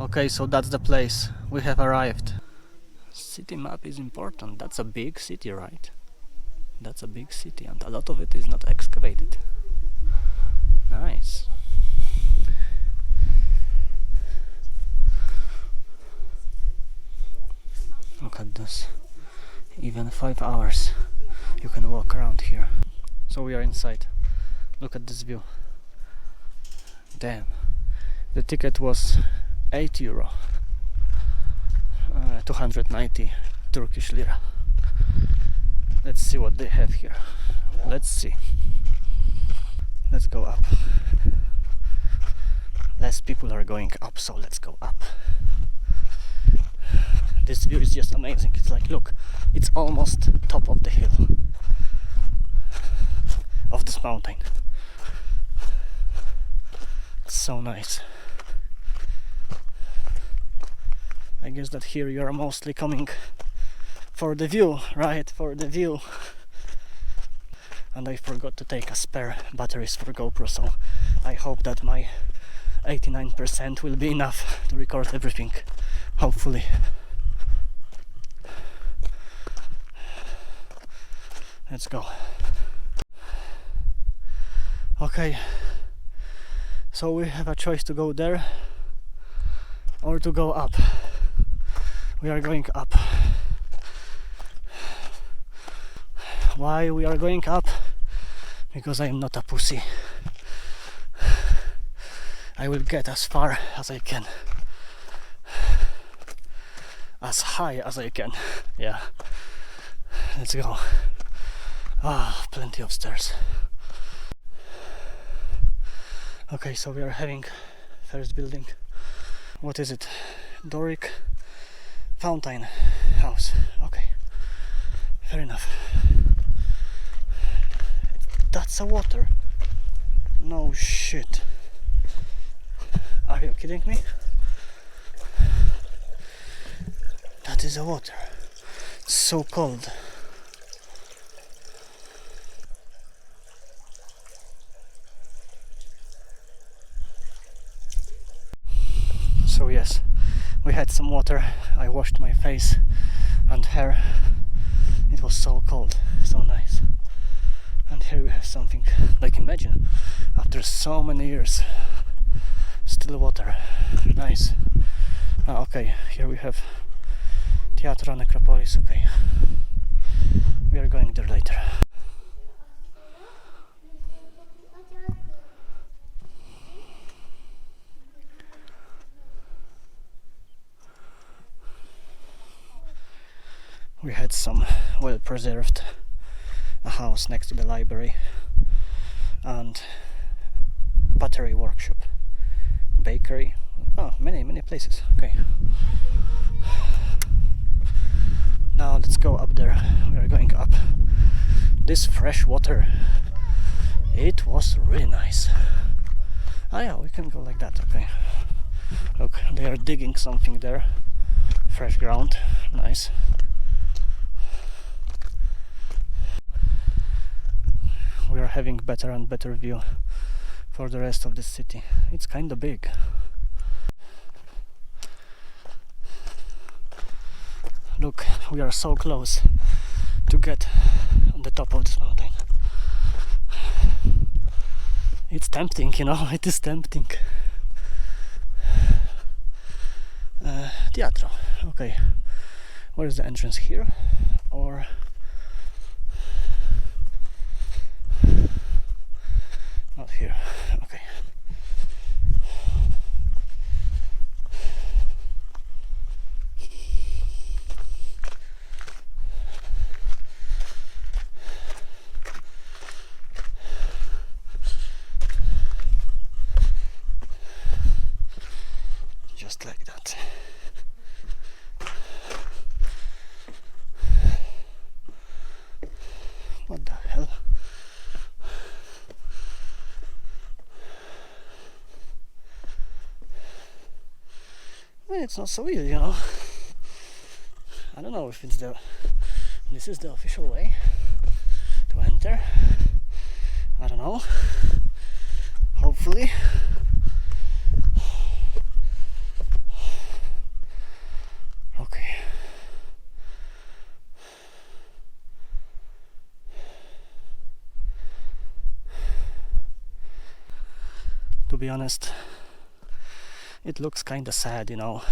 Okay, so that's the place. We have arrived. City map is important. That's a big city, right? That's a big city, and a lot of it is not excavated. Nice. Look at this. Even 5 hours you can walk around here. So we are inside. Look at this view. Damn. The ticket was €8. 290 Turkish lira. Let's see what they have here. Let's see. Let's go up. Less people are going up, so let's go up. This view is just amazing. It's like, look, it's almost top of the hill of this mountain. It's so nice. I guess that here you are mostly coming for the view, right? For the view. And I forgot to take a spare batteries for GoPro, so I hope that my 89% will be enough to record everything, hopefully. Let's go. Okay, so we have a choice to go there or to go up. We are going up. Why we are going up? Because I am not a pussy. I will get as far as I can. As high as I can. Yeah. Let's go. Ah, plenty of stairs. Okay, so we are having first building. What is it? Doric Fountain House. Okay, fair enough. That's a water. No shit. Are you kidding me? That is a water. It's so cold. So yes, we had some water. I washed my face and hair. It was so cold, so nice. And here we have something, like, imagine, after so many years, still water. Nice. Okay, here we have Teatro Necropolis. Okay, we are going there later. We had some well preserved a house next to the library and pottery workshop, bakery. Oh, many places. Okay, now let's go up there. We are going up. This fresh water, it was really nice. Ah yeah, we can go like that. Okay, look, they are digging something there. Fresh ground, nice. We are having better and better view for the rest of the city. It's kinda big. Look, we are so close to get on the top of this mountain. It's tempting, you know, it is tempting. Teatro. Okay, where is the entrance? Here or not here? Okay. Just like that. What the hell? Well, it's not so easy, you know. I don't know if it's this is the official way to enter. I don't know. Hopefully. To be honest, it looks kinda sad, you know,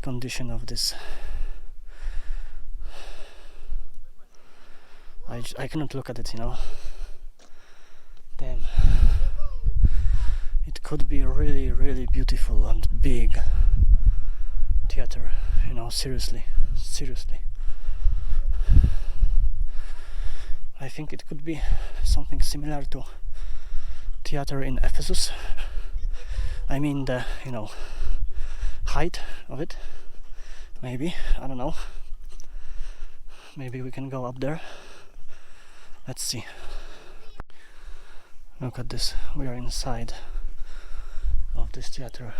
condition of this. I cannot look at it, you know. Damn. It could be really, really beautiful and big theater, you know, seriously. I think it could be something similar to theater in Ephesus. I mean the, you know, height of it. Maybe, I don't know. Maybe we can go up there. Let's see. Look at this. We are inside of this theater.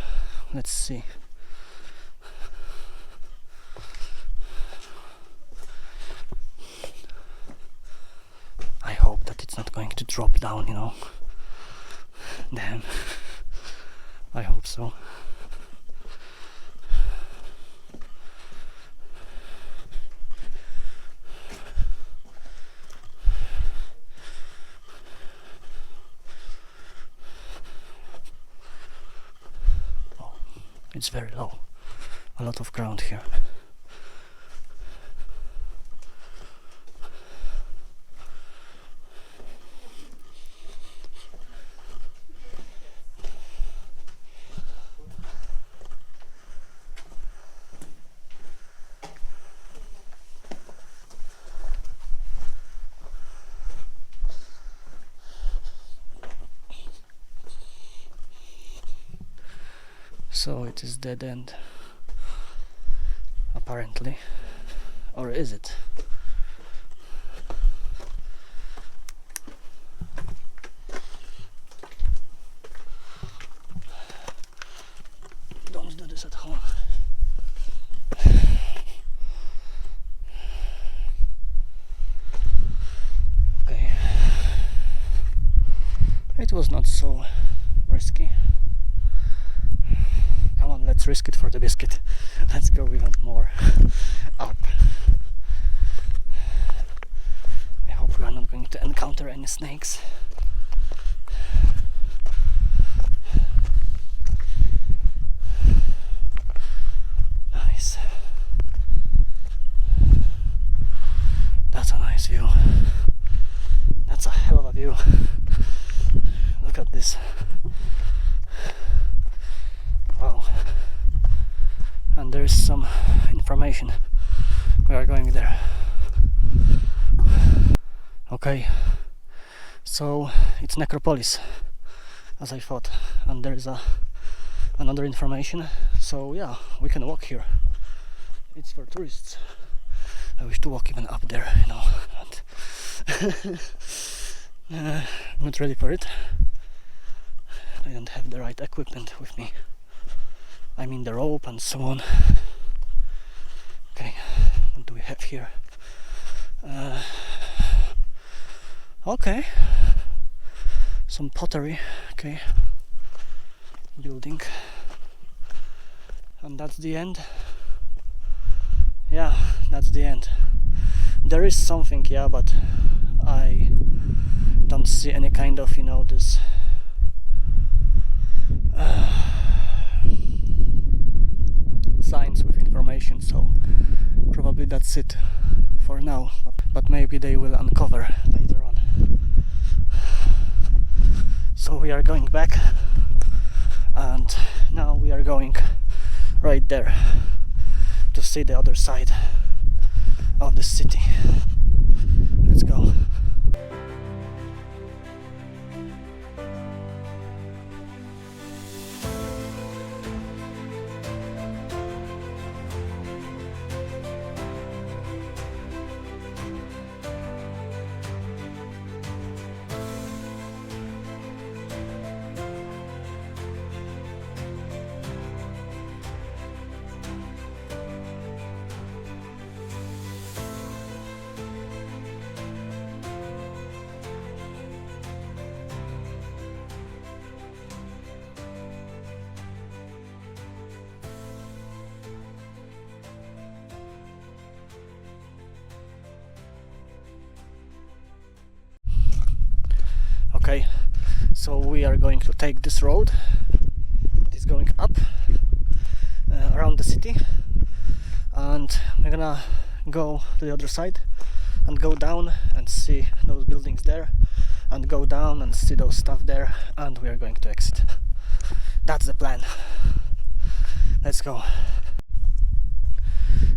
Let's see. I hope that it's not going to drop down, you know. Damn. I hope so. It's very low, a lot of ground here. So it is dead end, apparently, or is it? Don't do this at home. Okay, it was not so risky. Come on, let's risk it for the biscuit. Let's go even more up. I hope we are not going to encounter any snakes. Nice. That's a nice view. That's a hell of a view. Look at this. Wow. And there is some information. We are going there. Okay. So it's necropolis, as I thought, and there is another information. So yeah, we can walk here. It's for tourists. I wish to walk even up there, you know. And not ready for it. I don't have the right equipment with me. I mean the rope and so on. Okay, what do we have here? Okay, some pottery. Okay, building, and that's the end. Yeah, that's the end. There is something, yeah, but I don't see any kind of, you know, this signs with information, so probably that's it for now, but maybe they will uncover later on. So we are going back, and now we are going right there to see the other side of the city. Let's go. Okay, So we are going to take this road. It is going up around the city, and we're gonna go to the other side and go down and see those buildings there, and go down and see those stuff there, and we are going to exit. That's the plan. Let's go.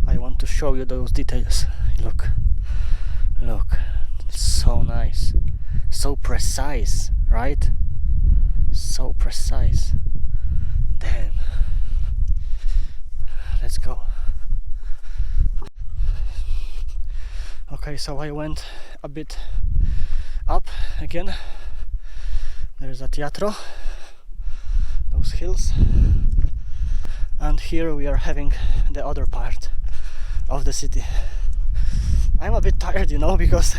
I want to show you those details. Look, it's so nice, so precise, right? So precise. Damn. Let's go. Okay, so I went a bit up again. There's a teatro, those hills, and here we are having the other part of the city. I'm a bit tired, you know, because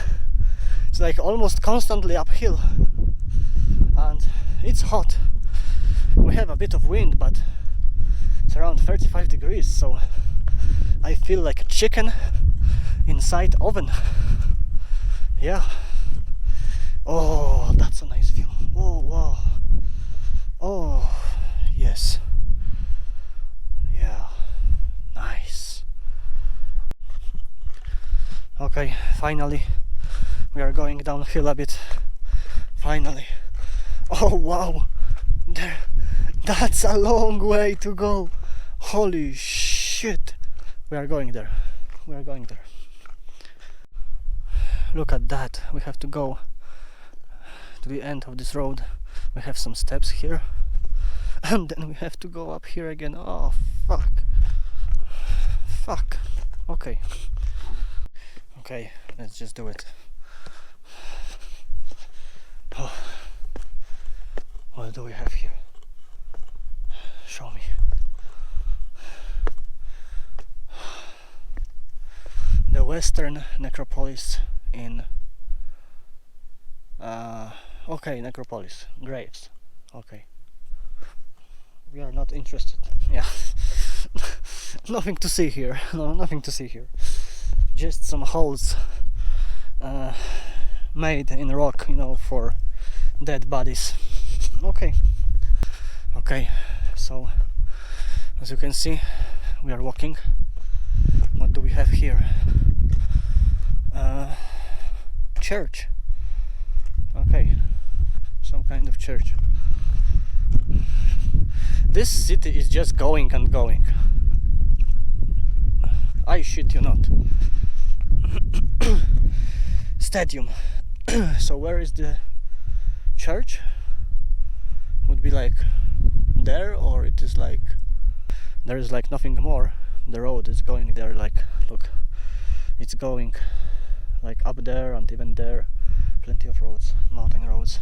it's like almost constantly uphill, and it's hot. We have a bit of wind, but it's around 35 degrees, so I feel like a chicken inside oven. Yeah. Oh, that's a nice view. Oh, wow. Oh, yes. Yeah. Nice. Okay, finally we are going downhill a bit. Finally. Oh, wow. That's a long way to go. Holy shit. We are going there. We are going there. Look at that. We have to go to the end of this road. We have some steps here, and then we have to go up here again. Oh, fuck. Okay, let's just do it. Oh. What do we have here? Show me. The Western Necropolis in okay, necropolis, graves. Okay, we are not interested. Yeah. Nothing to see here. No, nothing to see here. Just some holes made in rock, you know, for dead bodies. Okay, so as you can see, we are walking. What do we have here? Church. Okay, some kind of church. This city is just going and going. I shit you not. Stadium. So where is the church? Would be like there, or it is like there is like nothing more. The road is going there, like, look, it's going like up there and even there. Plenty of roads, mountain roads,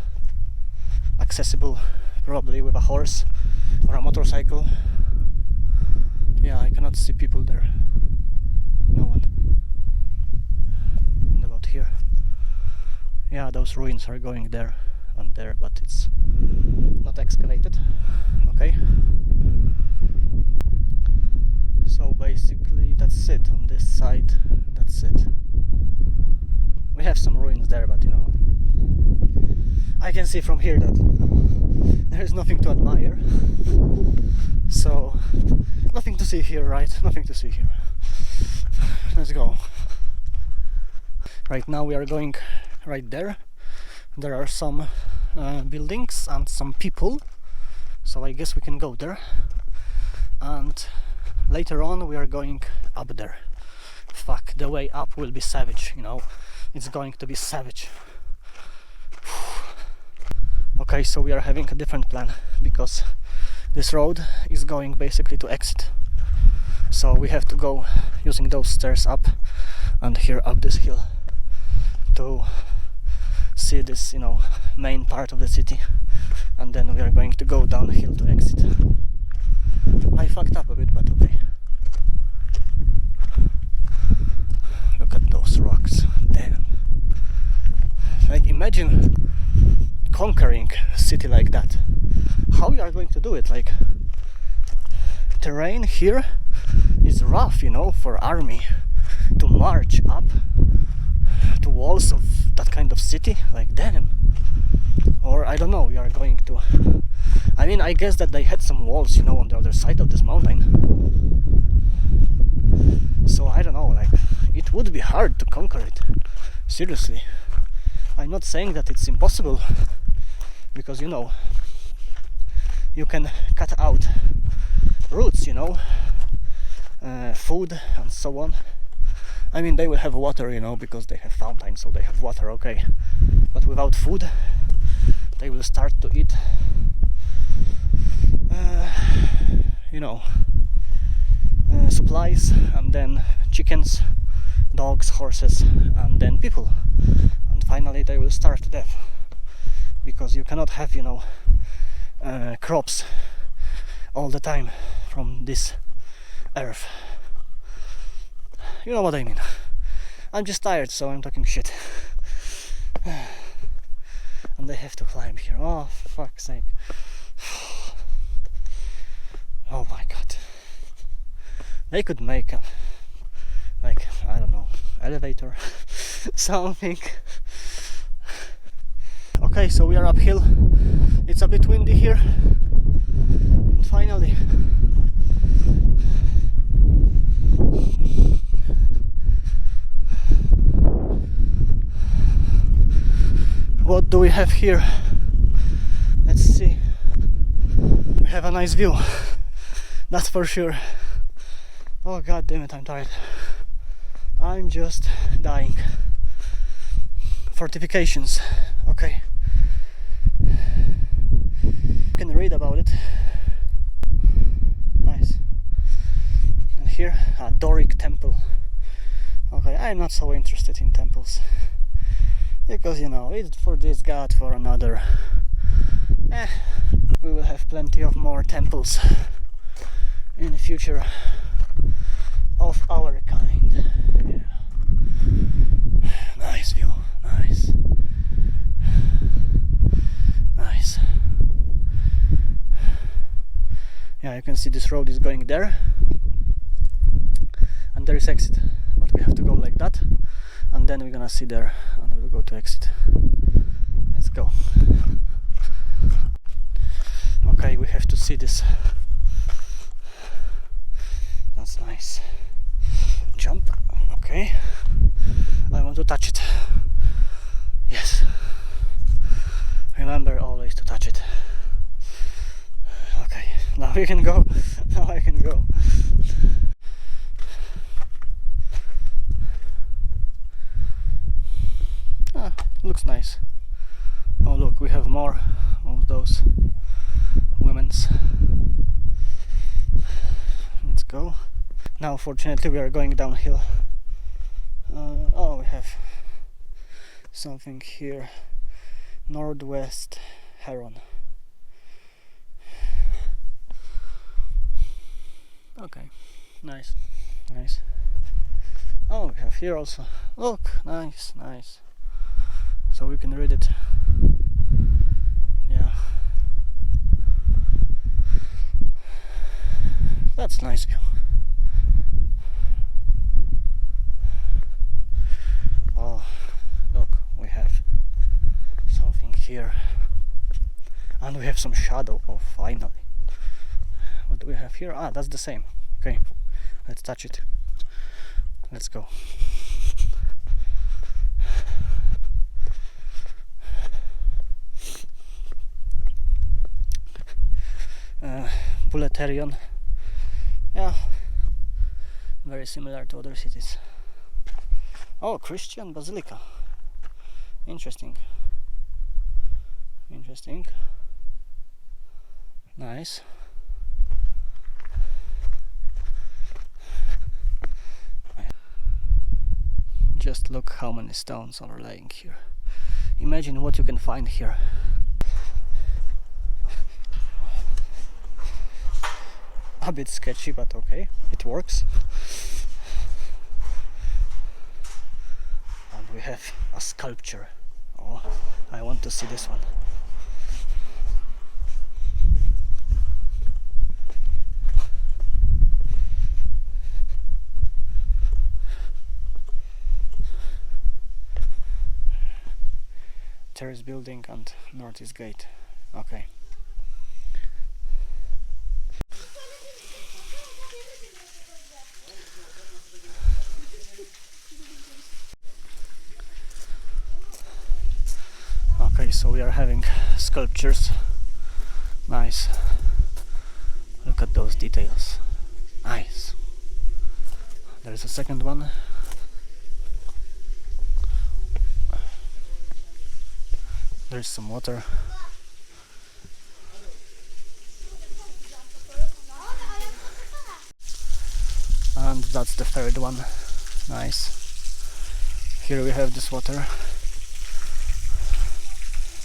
accessible probably with a horse or a motorcycle. Yeah, I cannot see people there. No one. And about here, yeah, those ruins are going there and there, but it's not excavated. Okay, so basically that's it on this side. That's it. We have some ruins there, but you know, I can see from here that there is nothing to admire. So nothing to see here, right? Nothing to see here. Let's go. Right now we are going right there. There are some buildings and some people, so I guess we can go there. And later on we are going up there. Fuck, the way up will be savage, you know. It's going to be savage. Okay, so we are having a different plan, because this road is going basically to exit. So we have to go using those stairs up and here up this hill to see this, you know, main part of the city, and then we are going to go downhill to exit. I fucked up a bit, but okay. Look at those rocks. Damn. Like, imagine conquering a city like that. How you are going to do it? Like, terrain here is rough, you know, for army to march up to walls of that kind of city. Like, damn. Or I don't know, we are going to... I mean, I guess that they had some walls, you know, on the other side of this mountain. So I don't know, like, it would be hard to conquer it. Seriously. I'm not saying that it's impossible, because, you know, you can cut out roots, you know, food and so on. I mean, they will have water, you know, because they have fountains, so they have water, okay. But without food, they will start to eat, you know, supplies, and then chickens, dogs, horses, and then people. And finally they will starve to death. Because you cannot have, you know, crops all the time from this earth. You know what I mean. I'm just tired, so I'm talking shit. And they have to climb here. Oh, for fuck's sake. Oh my god. They could make a, like, I don't know, elevator, something. Okay, so we are uphill. It's a bit windy here. And finally, what do we have here? Let's see. We have a nice view. That's for sure. Oh god damn it, I'm tired. I'm just dying. Fortifications. Okay. You can read about it. Nice. And here, a Doric temple. Okay, I'm not so interested in temples. Because, you know, it's for this god, for another. We will have plenty of more temples in the future of our kind. Yeah. Nice view, nice. Nice. Yeah, you can see this road is going there. And there is exit. But we have to go like that. And then we're gonna see there and we'll go to exit. Let's go. Okay, we have to see this. That's nice. Jump. Okay. I want to touch it. Yes. Remember always to touch it. Okay. Now we can go. Now I can go. Ah, looks nice. Oh look, we have more of those women's. Let's go. Now fortunately we are going downhill. Oh, we have something here. Northwest Heron. Okay, nice, nice. Oh, we have here also. Look, nice, nice. So we can read it. Yeah. That's nice view. Oh, look, we have something here. And we have some shadow. Oh, finally. What do we have here? Ah, that's the same. Okay, let's touch it. Let's go. Bulletarian. Yeah, very similar to other cities. Oh, Christian Basilica. Interesting. Interesting. Nice. Just look how many stones are laying here. Imagine what you can find here. A bit sketchy, but okay, it works. And we have a sculpture. Oh, I want to see this one. terrace building and northeast gate. Okay. Okay, so we are having sculptures. Nice. Look at those details. Nice. There's a second one. There's some water. And that's the third one. Nice. Here we have this water.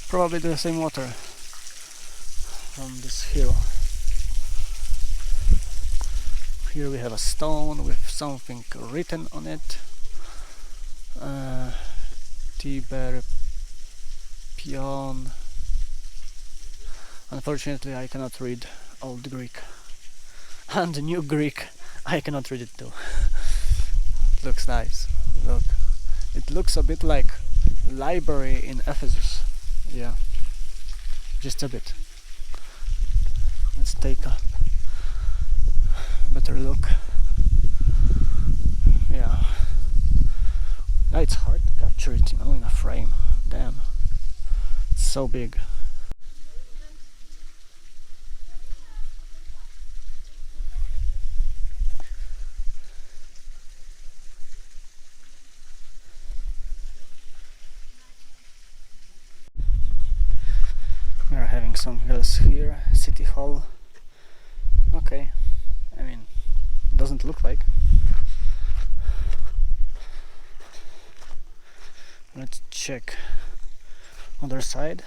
Probably the same water from this hill. Here we have a stone with something written on it. Tiber Pion. Unfortunately, I cannot read Old Greek. And New Greek, I cannot read it too. Looks nice. Look. It looks a bit like library in Ephesus. Yeah. Just a bit. Let's take a better look. Yeah. It's hard to capture it, you know, in a frame. Damn. It's so big. We are having something else here. City Hall. Okay. I mean, doesn't look like. Let's check other side.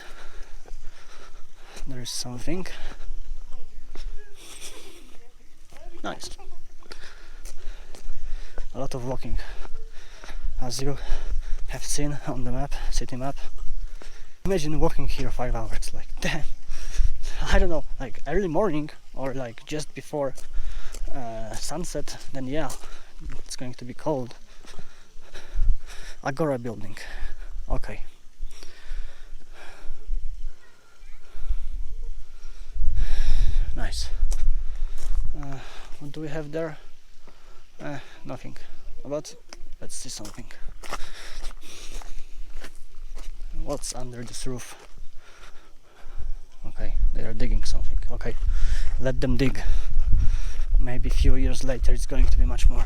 There is something. Nice. A lot of walking, as you have seen on the map, city map. Imagine walking here 5 hours, like damn. I don't know, like early morning or like just before sunset, then yeah, it's going to be cold. Agora building. Okay. Nice. What do we have there? Nothing. But let's see something. What's under this roof? Okay, they are digging something. Okay, let them dig. Maybe a few years later it's going to be much more.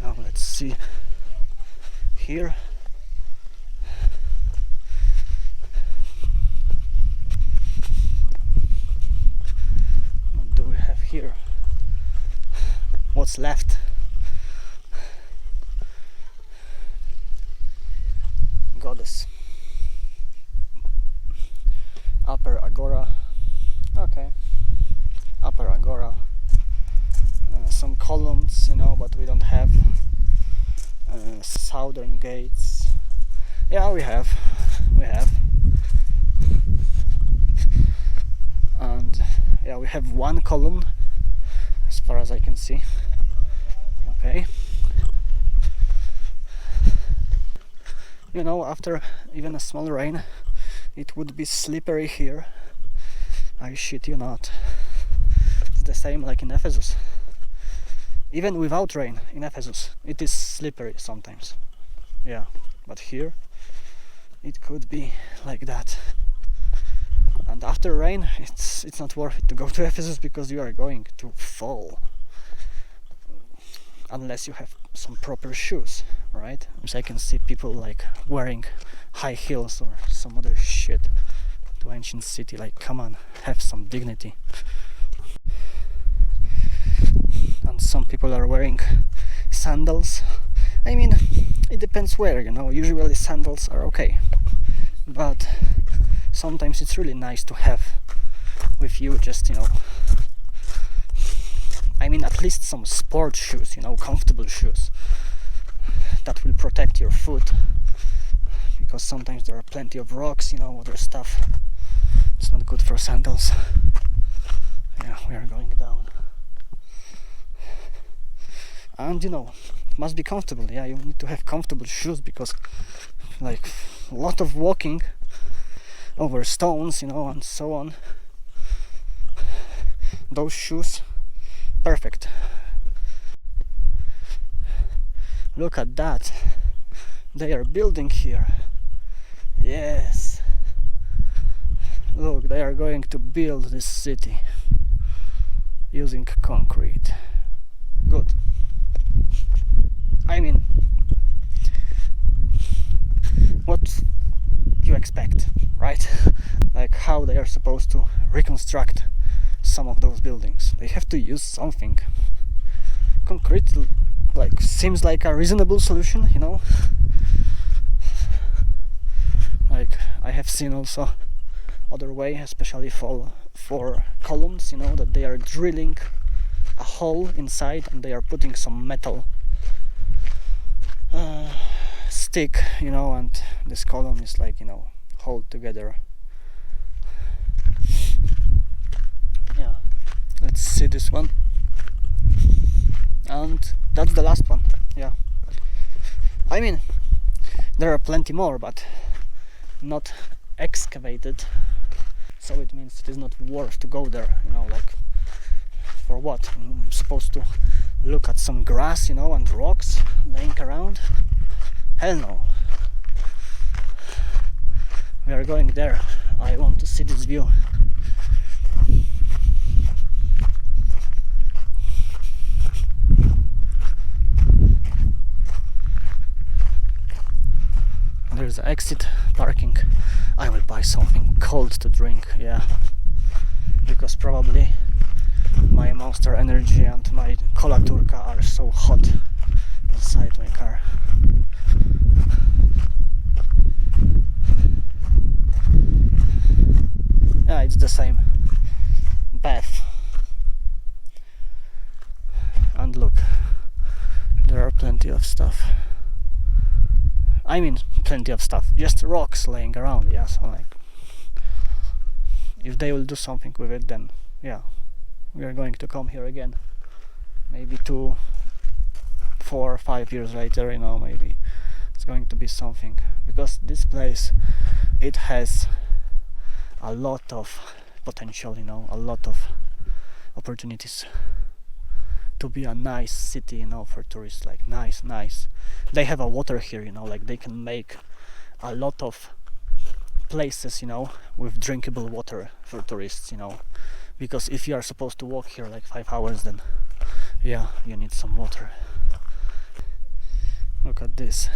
Now let's see here. What do we have here? What's left? Goddess. Upper Agora. Okay. Upper Agora. Some columns, you know, but we don't have southern gates. Yeah, we have. And yeah, we have one column as far as I can see. Okay. You know, after even a small rain, it would be slippery here. I shit you not. It's the same like in Ephesus. Even without rain in Ephesus, it is slippery sometimes. Yeah, but here it could be like that. And after rain, it's not worth it to go to Ephesus because you are going to fall. Unless you have some proper shoes, right? So I can see people like wearing high heels or some other shit to ancient city. Like, come on, have some dignity. And some people are wearing sandals. I mean, it depends where, you know. Usually sandals are okay, but sometimes it's really nice to have with you just, you know, I mean, at least some sport shoes, you know, comfortable shoes that will protect your foot, because sometimes there are plenty of rocks, you know, other stuff. It's not good for sandals. Yeah, we are going down. and you know, must be comfortable. Yeah, you need to have comfortable shoes, because like a lot of walking over stones, you know, and so on. Those shoes, perfect. Look at that, they are building here. Yes, look, they are going to build this city using concrete. Good. I mean, what you expect, right? Like how they are supposed to reconstruct some of those buildings. They have to use something. Concrete like seems like a reasonable solution, you know. Like I have seen also other way, especially for columns, you know, that they are drilling a hole inside and they are putting some metal stick, you know, and this column is like, you know, hold together. Yeah, let's see this one, and that's the last one. Yeah, I mean, there are plenty more, but not excavated, so it means it is not worth to go there, you know. Like, for what? I'm supposed to look at some grass, you know, and rocks laying around? Hell no. We are going there. I want to see this view. There's an exit parking. I will buy something cold to drink, yeah, because probably my Monster Energy and my Cola Turka are so hot inside my car. Yeah, it's the same bath. And look, there are plenty of stuff. I mean, plenty of stuff, just rocks laying around. Yeah, so like, if they will do something with it, then yeah, we are going to come here again, maybe 2, 4, 5 years later, you know. Maybe it's going to be something, because this place, it has a lot of potential, you know, a lot of opportunities to be a nice city, you know, for tourists. Like nice. They have a water here, you know, like they can make a lot of places, you know, with drinkable water for tourists, you know, because if you are supposed to walk here like 5 hours, then yeah, you need some water. Look at this.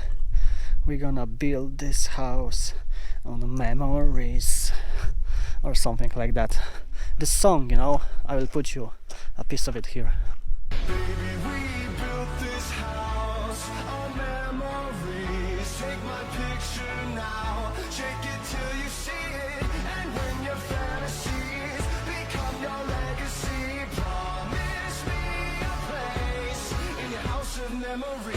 We're gonna build this house on memories or something like that. This song, you know, I will put you a piece of it here. Baby, we built this house on memories. Take my picture now, shake it till you see it. And when your fantasies become your legacy, promise me a place in your house of memories.